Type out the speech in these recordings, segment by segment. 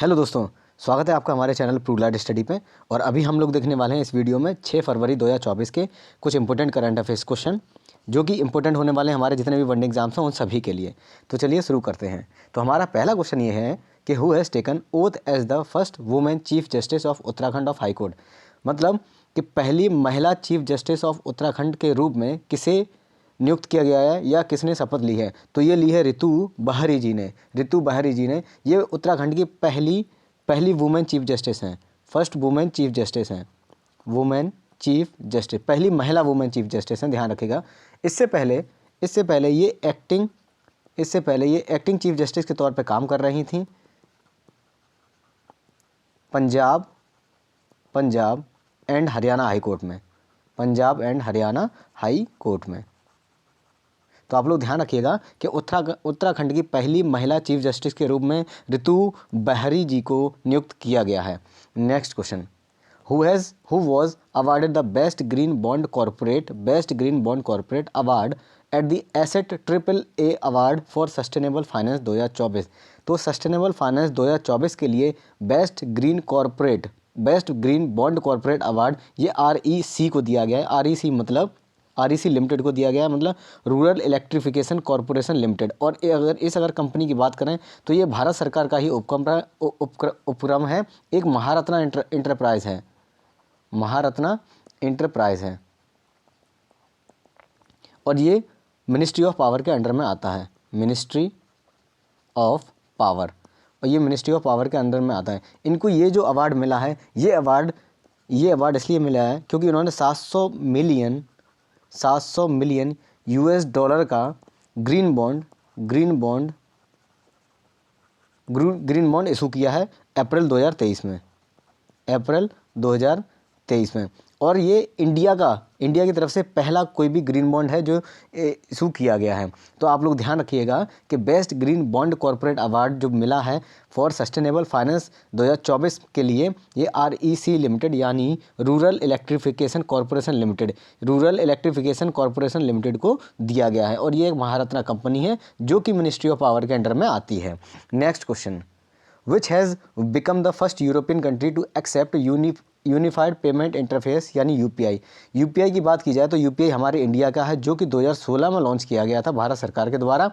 Hello दोस्तों, स्वागत है आपका हमारे चैनल प्रूलाइट स्टडी पे। और अभी हम लोग देखने वाले हैं इस वीडियो में 6 फरवरी 2024 के कुछ इंपॉर्टेंट करंट अफेयर्स क्वेश्चन, जो कि इंपॉर्टेंट होने वाले हैं हमारे जितने भी वन एग्जाम्स हैं उन सभी के लिए। तो चलिए शुरू करते हैं। तो हमारा पहला क्वेश्चन ये है कि who has taken oath as the first women chief justice of Uttarakhand of high court. मतलब कि पहली महिला चीफ जस्टिस ऑफ उत्तराखंड के रूप में किसे नियुक्त किया गया है या किसने शपथ ली है। तो ये ली है ऋतु बहरी जी ने। ऋतु बहरी जी ने, ये उत्तराखंड की पहली वुमेन चीफ जस्टिस हैं, फर्स्ट वुमेन चीफ जस्टिस हैं, वुमेन चीफ जस्टिस, पहली महिला वुमेन चीफ जस्टिस हैं, ध्यान रखिएगा। इससे पहले ये एक्टिंग चीफ जस्टिस के तौर पे काम कर रही थी Punjab and Haryana high court में, Punjab and Haryana high court में। तो आप लोग ध्यान रखिएगा कि उत्तराखंड की पहली महिला चीफ जस्टिस के रूप में ऋतु बहरी जी को नियुक्त किया गया है। Next question, who was awarded the best green bond corporate award at the asset AAA award for sustainable finance 2024। तो सस्टेनेबल फाइनेंस 2024 के लिए best green bond corporate award ये REC को दिया गया है। REC लिमिटेड को दिया गया है, मतलब रूरल इलेक्ट्रिफिकेशन कॉरपोरेशन लिमिटेड। और अगर कंपनी की बात करें तो ये भारत सरकार का ही उपक्रम है। एक महारत्ना इंटरप्राइज है और ये मिनिस्ट्री ऑफ पावर के अंडर में आता है, मिनिस्ट्री ऑफ पावर, और ये मिनिस्ट्री ऑफ पावर के अंडर में आता है। इनको ये जो अवार्ड मिला है, ये अवार्ड इसलिए मिला है क्योंकि उन्होंने 700 मिलियन $US का ग्रीन बॉन्ड इशू किया है अप्रैल 2023 में। और ये इंडिया की तरफ से पहला कोई भी ग्रीन बॉन्ड है जो इशू किया गया है। तो आप लोग ध्यान रखिएगा कि best green bond corporate award जो मिला है फॉर सस्टेनेबल फाइनेंस 2024 के लिए, ये REC लिमिटेड यानी रूरल इलेक्ट्रिफिकेशन कॉरपोरेशन लिमिटेड को दिया गया है। और ये एक महारत्ना कंपनी है जो कि मिनिस्ट्री ऑफ पावर के अंडर में आती है। Next question, which has become the first European country to accept unified payment interface यानी UPI की बात की जाए तो UPI हमारे इंडिया का है, जो कि 2016 में लॉन्च किया गया था भारत सरकार के द्वारा।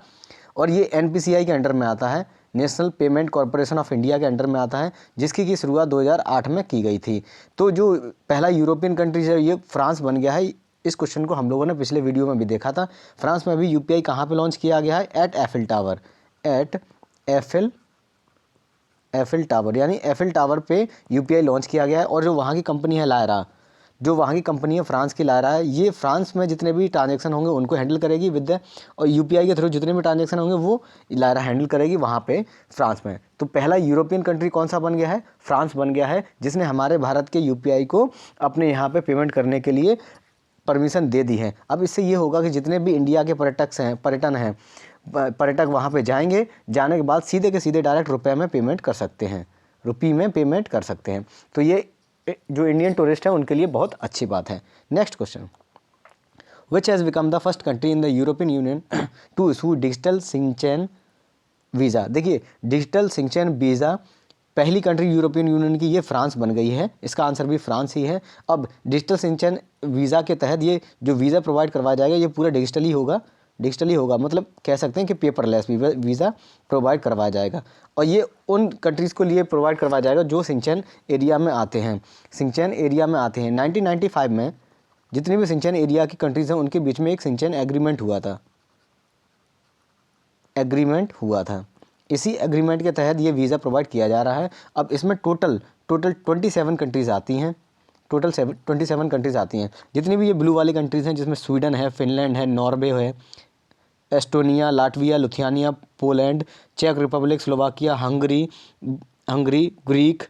और ये NPCI के अंडर में आता है, national payment corporation of India के अंडर में आता है, जिसकी की शुरुआत 2008 में की गई थी। तो जो पहला यूरोपियन कंट्री है ये फ्रांस बन गया है। इस क्वेश्चन को हम लोगों ने पिछले वीडियो में भी देखा था। फ्रांस में भी UPI कहाँ पर लॉन्च किया गया है? एट एफिल टावर यानी एफिल टावर पे UPI लॉन्च किया गया है। और जो वहाँ की कंपनी है लायरा, फ्रांस की लायरा है, ये फ्रांस में जितने भी ट्रांजैक्शन होंगे उनको हैंडल करेगी और UPI के थ्रू जितने भी ट्रांजैक्शन होंगे वो लायरा हैंडल करेगी वहाँ पे फ्रांस में। तो पहला यूरोपियन कंट्री कौन सा बन गया है? फ्रांस बन गया है, जिसने हमारे भारत के UPI को अपने यहाँ पर पेमेंट करने के लिए परमिशन दे दी है। अब इससे ये होगा कि जितने भी इंडिया के पर्यटक वहाँ पे जाएंगे, जाने के बाद सीधे के सीधे डायरेक्ट रुपये में पेमेंट कर सकते हैं, तो ये जो इंडियन टूरिस्ट हैं उनके लिए बहुत अच्छी बात है। Next question, which has become the first country in the European Union to issue digital Schengen visa. देखिए, डिजिटल सिंचन वीज़ा पहली कंट्री यूरोपियन यूनियन की ये फ्रांस बन गई है। इसका आंसर भी फ्रांस ही है। अब डिजिटल सिंचन वीज़ा के तहत ये जो वीज़ा प्रोवाइड करवाया जाएगा ये पूरा डिजिटली होगा, मतलब कह सकते हैं कि पेपरलेस वीज़ा प्रोवाइड करवाया जाएगा। और ये उन कंट्रीज़ को लिए प्रोवाइड करवाया जाएगा जो सिंचन एरिया में आते हैं। 1995 में जितनी भी सिंचन एरिया की कंट्रीज़ हैं उनके बीच में एक सिंचन एग्रीमेंट हुआ था। इसी एग्रीमेंट के तहत ये वीज़ा प्रोवाइड किया जा रहा है। अब इसमें टोटल 27 कंट्रीज़ आती हैं, 27 कंट्रीज़ आती हैं। जितनी भी ये ब्लू वाली कंट्रीज़ हैं, जिसमें स्वीडन है, फिनलैंड है, नॉर्वे है, एस्टोनिया, लाटविया, लुथियानिया, पोलैंड, चेक Republic, Slovakia, Hungary, Greek,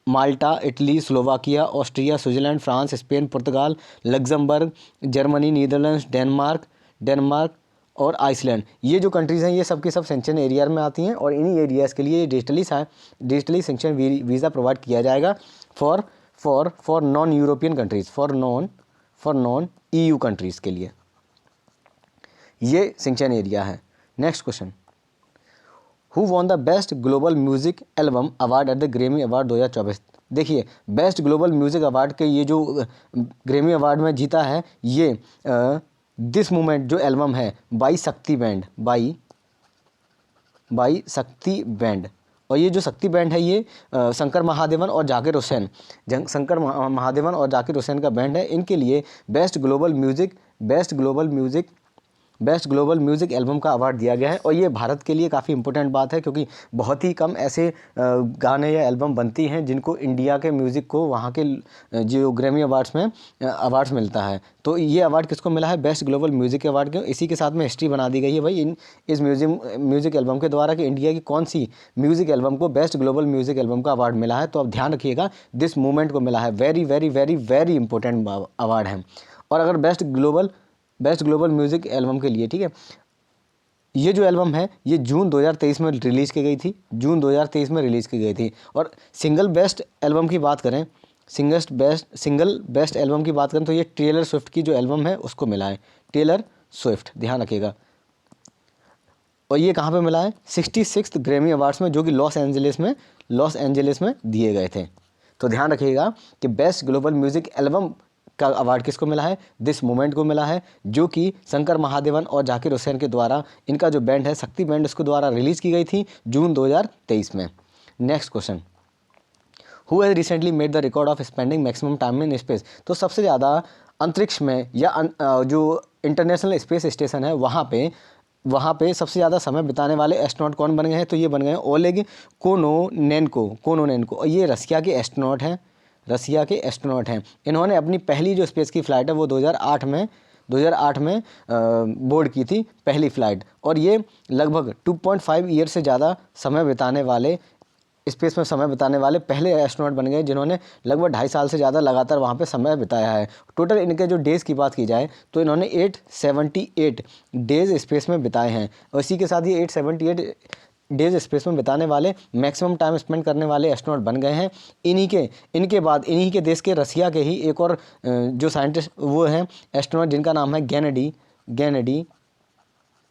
Malta, Italy, Slovakia, Austria, Switzerland, France, Spain, पुर्तगाल, लग्जमबर्ग, जर्मनी, नीदरलैंड्स, डेनमार्क और आइसलैंड। ये जो कंट्रीज़ हैं ये सब की सब सिंचन एरिया में आती हैं। और इन्हीं एरियाज़ के लिए डिजिटली सिंचन वीज़ा प्रोवाइड किया जाएगा for non European countries, for non EU countries के लिए ये सिंचन एरिया है। Next question, who won the best global music album award at the Grammy award 2024। देखिए बेस्ट ग्लोबल म्यूजिक अवार्ड के ये जो ग्रैमी अवार्ड में जीता है ये दिस मोमेंट जो एल्बम है बाई शक्ति बैंड, बाई शक्ति बैंड। और ये जो शक्ति बैंड है ये शंकर महादेवन और जाकिर हुसैन, शंकर महादेवन और जाकिर हुसैन का बैंड है। इनके लिए बेस्ट ग्लोबल म्यूज़िक एल्बम का अवार्ड दिया गया है। और ये भारत के लिए काफ़ी इंपॉर्टेंट बात है क्योंकि बहुत ही कम ऐसे गाने या एल्बम बनती हैं जिनको इंडिया के म्यूज़िक को वहाँ के जो ग्रैमी अवार्ड्स में अवार्ड्स मिलता है। तो ये अवार्ड किसको मिला है? बेस्ट ग्लोबल म्यूज़िक अवार्ड के। इसी के साथ में हिस्ट्री बना दी गई है भाई इस म्यूज़िक एल्बम के द्वारा कि इंडिया की कौन सी म्यूज़िक एल्बम को बेस्ट ग्लोबल म्यूज़िक एल्बम का अवार्ड मिला है। तो आप ध्यान रखिएगा दिस मूवमेंट को मिला है, very very very very important award है। और अगर बेस्ट ग्लोबल म्यूज़िक एल्बम के लिए, ठीक है, ये जो एल्बम है ये जून 2023 में रिलीज़ की गई थी, जून 2023 में रिलीज़ की गई थी। और सिंगल बेस्ट एल्बम की बात करें, सिंगल बेस्ट एल्बम की बात करें तो ये टेलर स्विफ्ट की जो एल्बम है उसको मिला है, टेलर स्विफ्ट, ध्यान रखिएगा। और ये कहाँ पे मिला है? 66th ग्रैमी अवार्ड्स में, जो कि लॉस एंजलिस में दिए गए थे। तो ध्यान रखिएगा कि बेस्ट ग्लोबल म्यूज़िक एल्बम का अवार्ड किसको मिला है? दिस मोमेंट को मिला है, जो कि शंकर महादेवन और जाकिर हुसैन के द्वारा, इनका जो बैंड है शक्ति बैंड, उसके द्वारा रिलीज़ की गई थी जून 2023 में। Next question, who has recently made the record of spending maximum time in space. तो सबसे ज़्यादा अंतरिक्ष में या जो इंटरनेशनल स्पेस स्टेशन है वहाँ पे सबसे ज़्यादा समय बिताने वाले एस्ट्रोनॉट कौन बन गए हैं? तो ये बन गए हैं ओलेग कोनोनेनको। और ये रसिया के एस्ट्रोनॉट हैं। इन्होंने अपनी पहली जो स्पेस की फ़्लाइट है वो 2008 में बोर्ड की थी, पहली फ़्लाइट। और ये लगभग 2.5 ईयर से ज़्यादा स्पेस में समय बिताने वाले पहले एस्ट्रोनॉट बन गए जिन्होंने लगभग 2.5 साल से ज़्यादा लगातार वहाँ पे समय बिताया है। टोटल इनके जो डेज़ की बात की जाए तो इन्होंने 878 डेज़ स्पेस में बिताए हैं। और इसी के साथ ये 878 डेज स्पेस में बिताने वाले मैक्सिमम टाइम स्पेंड करने वाले एस्ट्रोनॉट बन गए हैं। इनके बाद इन्हीं के देश के रसिया के ही एक और जो साइंटिस्ट वो हैं एस्ट्रोनॉट जिनका नाम है गेनेडी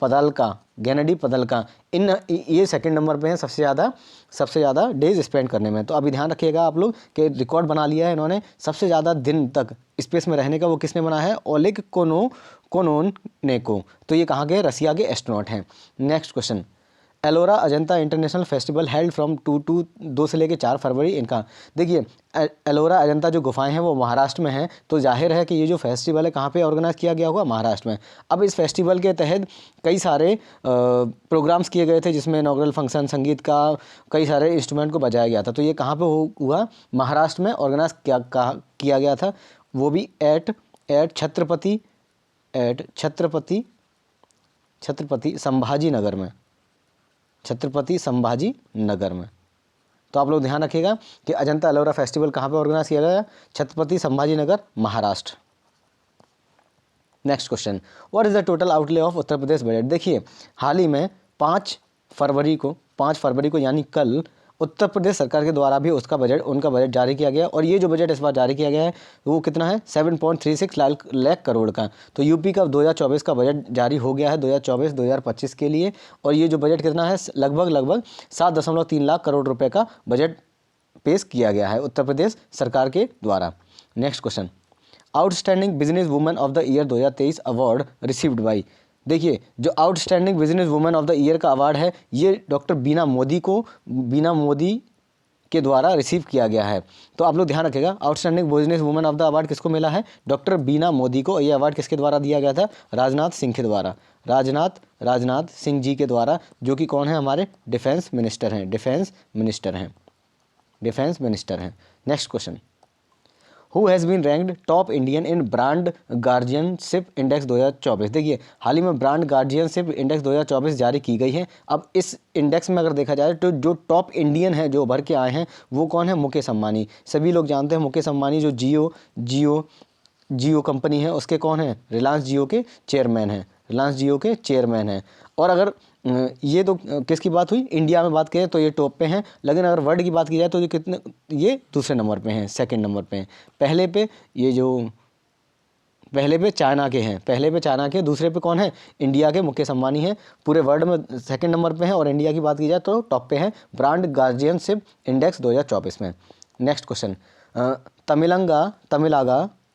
पदल्का। ये सेकंड नंबर पे हैं सबसे ज़्यादा डेज स्पेंड करने में। तो अभी ध्यान रखिएगा आप लोग कि रिकॉर्ड बना लिया है इन्होंने, सबसे ज़्यादा दिन तक स्पेस में रहने का वो किसने बना है? ओलेग कोनोनेको। तो ये कहाँ के? रसिया के एस्ट्रोनॉट हैं। Next question, Ellora Ajanta international festival held from 2 से लेकर 4 फरवरी। इनका देखिए एलोरा अजंता जो गुफाएं हैं वो महाराष्ट्र में हैं। तो जाहिर है कि ये जो फेस्टिवल है कहाँ पे ऑर्गेनाइज किया गया होगा? महाराष्ट्र में। अब इस फेस्टिवल के तहत कई सारे प्रोग्राम्स किए गए थे जिसमें इनॉग्रल फंक्शन, संगीत का, कई सारे इंस्ट्रूमेंट को बजाया गया था। तो ये कहाँ पर हुआ? महाराष्ट्र में ऑर्गेनाइज किया गया था, वो भी एट छत्रपति संभाजी नगर में। तो आप लोग ध्यान रखिएगा कि अजंता एलोरा फेस्टिवल कहाँ पे ऑर्गेनाइज किया गया? Chhatrapati Sambhaji Nagar, Maharashtra. Next question, what is the total outlay of Uttar Pradesh budget. देखिए हाल ही में 5 फरवरी को यानी कल उत्तर प्रदेश सरकार के द्वारा भी उनका बजट जारी किया गया। और ये जो बजट इस बार जारी किया गया है वो कितना है? 7.36 लाख करोड़ का। तो यूपी का 2024 का बजट जारी हो गया है 2024-2025 के लिए। और ये जो बजट कितना है? लगभग 7.3 लाख करोड़ रुपए का बजट पेश किया गया है उत्तर प्रदेश सरकार के द्वारा। Next question, outstanding business woman of the year 2023 award received by. देखिए जो outstanding business woman of the year का अवार्ड है ये डॉक्टर बीना मोदी के द्वारा रिसीव किया गया है। तो आप लोग ध्यान रखिएगा outstanding business woman of the award किसको मिला है? डॉक्टर बीना मोदी को। ये अवार्ड किसके द्वारा दिया गया था? राजनाथ सिंह के द्वारा, राजनाथ सिंह जी के द्वारा, जो कि कौन है? हमारे डिफेंस मिनिस्टर हैं। Next question, who has been ranked top Indian in brand guardianship index 2024। देखिए हाल ही में ब्रांड गार्जियनशिप इंडेक्स 2024 जारी की गई है। अब इस इंडेक्स में अगर देखा जाए तो जो टॉप इंडियन है जो उभर के आए हैं वो कौन है? मुकेश अंबानी। सभी लोग जानते हैं मुकेश अंबानी जो जियो कंपनी है उसके कौन है? रिलायंस जियो के चेयरमैन हैं। और अगर ये तो किसकी बात हुई? इंडिया में बात करें तो ये टॉप पे हैं, लेकिन अगर वर्ल्ड की बात की जाए तो ये दूसरे नंबर पे हैं, सेकंड नंबर पे हैं। पहले पे ये जो पहले पे चाइना के हैं, पहले पे चाइना के, दूसरे पे कौन है, इंडिया के मुकेश अंबानी हैं, पूरे वर्ल्ड में सेकंड नंबर पे हैं, और इंडिया की बात की जाए तो टॉप पे हैं ब्रांड गार्जियनशिप इंडेक्स 2024 में। Next question,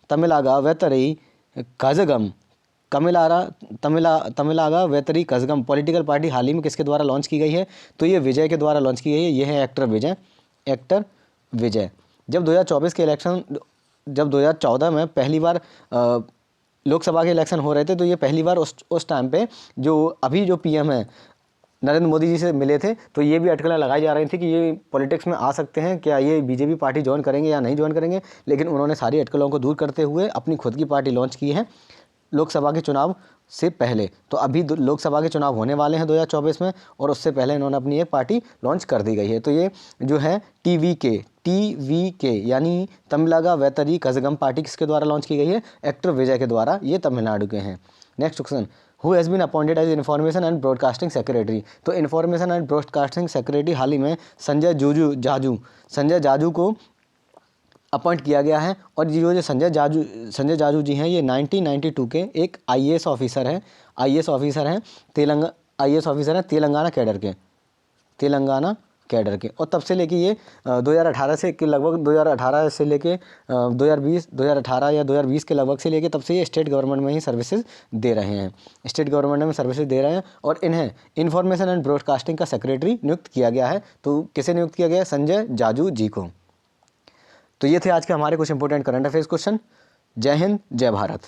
Tamilaga Vettri Kazhagam Tamilaga Vettri Kazhagam political party हाल ही में किसके द्वारा लॉन्च की गई है? तो ये विजय के द्वारा लॉन्च की गई है। ये है एक्टर विजय। जब 2014 में पहली बार लोकसभा के इलेक्शन हो रहे थे, तो ये पहली बार उस टाइम पे जो अभी जो पीएम है नरेंद्र मोदी जी से मिले थे, तो ये भी अटकलें लगाई जा रही थी कि ये पॉलिटिक्स में आ सकते हैं, क्या ये बीजेपी पार्टी ज्वाइन करेंगे या नहीं ज्वाइन करेंगे, लेकिन उन्होंने सारी अटकलों को दूर करते हुए अपनी खुद की पार्टी लॉन्च की है लोकसभा के चुनाव से पहले। तो अभी लोकसभा के चुनाव होने वाले हैं 2024 में, और उससे पहले इन्होंने अपनी एक पार्टी लॉन्च कर दी गई है। तो ये जो है टीवीके यानी तमिलागा वेतरी कजगम पार्टी किसके द्वारा लॉन्च की गई है? एक्टर विजय के द्वारा। ये तमिलनाडु के हैं। Next question, who has been appointed as information and broadcasting secretary? तो इन्फॉर्मेशन एंड ब्रॉडकास्टिंग सेक्रेटरी हाल ही में संजय जाजू को अपॉइंट किया गया है। और जो संजय जाजू जी हैं, ये 1992 के एक आईएएस ऑफिसर हैं तेलंगाना कैडर के, और तब से लेके ये 2018 से लगभग 2018 से लेके 2018 या 2020 के लगभग से लेके तब से ये स्टेट गवर्नमेंट में ही सर्विसेज दे रहे हैं, और इन्हें इन्फॉर्मेशन एंड ब्रॉडकास्टिंग का सेक्रेटरी नियुक्त किया गया है। तो किसे नियुक्त किया गया है? संजय जाजू जी को। तो ये थे आज के हमारे कुछ इंपॉर्टेंट करंट अफेयर्स क्वेश्चन। जय हिंद, जय भारत।